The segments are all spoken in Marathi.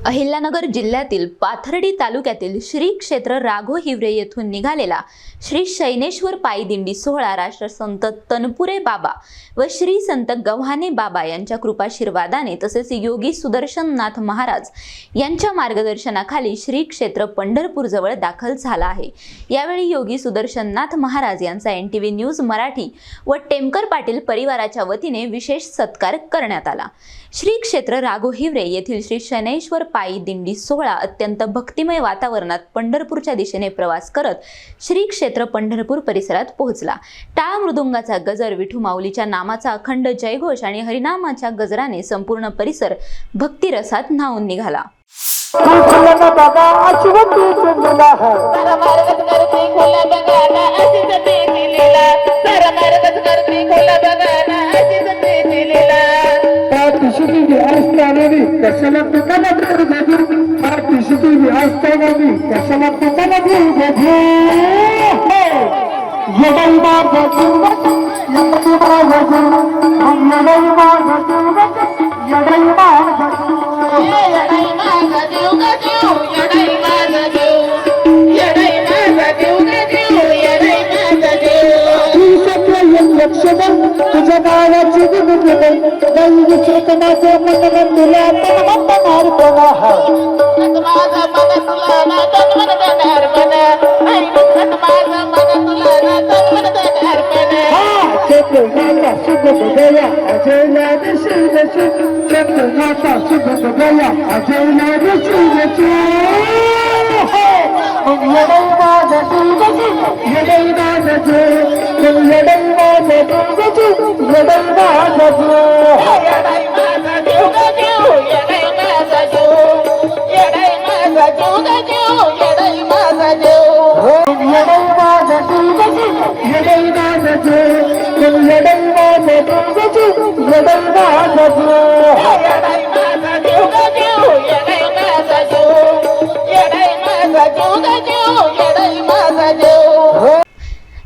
अहिल्यानगर जिल्ह्यातील पाथर्डी तालुक्यातील श्री क्षेत्र राघव हिवरे येथून निघालेला श्री शैनेश्वर पायी दिंडी सोहळा राष्ट्रसंत तनपुरे बाबा व श्री संत गव्हाणे बाबा यांच्या कृपाशीर्वादाने तसेच योगी सुदर्शननाथ महाराज यांच्या मार्गदर्शनाखाली श्री क्षेत्र पंढरपूर जवळ दाखल झाला आहे। यावेळी योगी सुदर्शननाथ महाराज यांचा NTV न्यूज मराठी व टेमकर पाटील परिवाराच्या वतीने विशेष सत्कार करण्यात आला। श्री क्षेत्र राघव हिवरे येथील श्री शैनेश्वर पायी दिंडी सोहळा अत्यंत भक्तिमय वातावरणात पंढरपूरच्या दिशेने प्रवास करत श्री क्षेत्र पंढरपूर परिसरात पोहोचला। टाळ मृदुंगाचा गजर, विठू माऊलीच्या नामाचा अखंड जयघोष आणि हरिनामाच्या गजराने संपूर्ण परिसर भक्तिरसात न्हाऊन निघाला।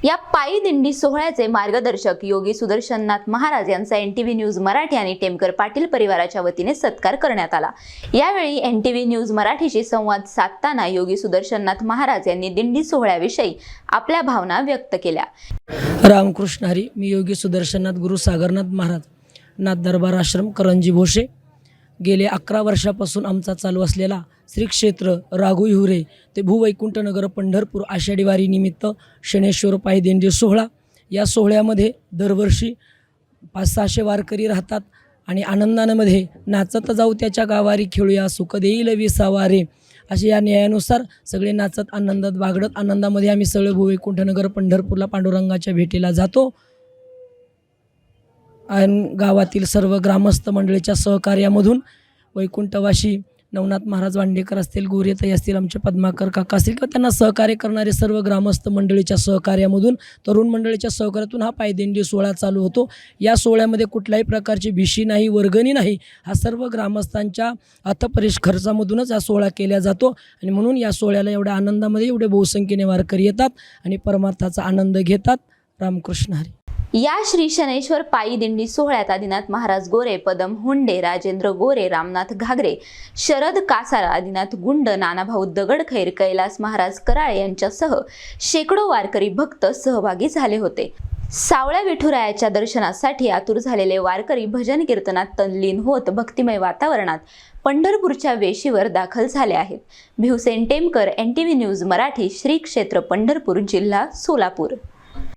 या पायी दिंडी सोहळ्याचे मार्गदर्शक योगी सुदर्शननाथ महाराज यांचा NTV न्यूज मराठी आणि टेमकर पाटील परिवाराच्या वतीने सत्कार करण्यात आला। यावेळी NTV न्यूज मराठीशी संवाद साधताना योगी सुदर्शननाथ महाराज यांनी दिंडी सोहळ्याविषयी आपल्या भावना व्यक्त केल्या। रामकृष्ण हरी। मी योगी सुदर्शननाथ गुरु सागरनाथ महाराज, नाथ दरबार आश्रम, करंजी भोसे। गेले 11 वर्षापासून आमचा चालू असलेला श्री क्षेत्र राघव हिवरे ते भूवैकुंठ नगर पंढरपूर आषाढी वारी निमित्त शैनेश्वर पायी दिंडी सोहळा, या सोहळ्यामध्ये दरवर्षी 500-600 वारकरी राहतात आणि आनंदामध्ये नाचत जाऊ त्याच्या गावारी, खेळूया सुख देईल विसावारे, असे या न्यायानुसार सगळे नाचत आनंदात बागडत आनंदामध्ये आम्ही सगळे भूवैकुंठ नगर पंढरपूरला पांडुरंगाच्या भेटीला जातो। आणि गावातील सर्व ग्रामस्थ मंडळीच्या सहकार्यामधून वैकुंठवासी नवनाथ महाराज वांडेकर असतील, गोरेताई असतील, आमचे पद्माकर काका असतील किंवा त्यांना सहकार्य करणारे सर्व ग्रामस्थ मंडळीच्या सहकार्यामधून, तरुण मंडळीच्या सहकार्यातून हा पायदिंडी सोहळा चालू होतो। या सोहळ्यामध्ये कुठल्याही प्रकारची भिशी नाही, वर्गणी नाही, हा सर्व ग्रामस्थांच्या अर्थपरिश खर्चामधूनच हा सोहळा केला जातो आणि म्हणून या सोहळ्याला एवढ्या आनंदामध्ये एवढे बहुसंख्येने वारकरी येतात आणि परमार्थाचा आनंद घेतात। रामकृष्ण हरी। या श्री शैनेश्वर पायी दिंडी सोहळ्यात आदिनाथ महाराज गोरे, पदम हुंडे, राजेंद्र गोरे, रामनाथ घागरे, शरद कासार, आदिनाथ गुंड, नानाभाऊ दगडखैर, कैलास महाराज कराळे यांच्यासह शेकडो वारकरी भक्त सहभागी झाले होते। सावळ्या विठुरायाच्या दर्शनासाठी आतुर झालेले वारकरी भजन कीर्तनात तल्लीन होत भक्तिमय वातावरणात पंढरपूरच्या वेशीवर दाखल झाले आहेत। भिवसेन टेमकर, NTV न्यूज मराठी, श्री क्षेत्र पंढरपूर, जिल्हा सोलापूर।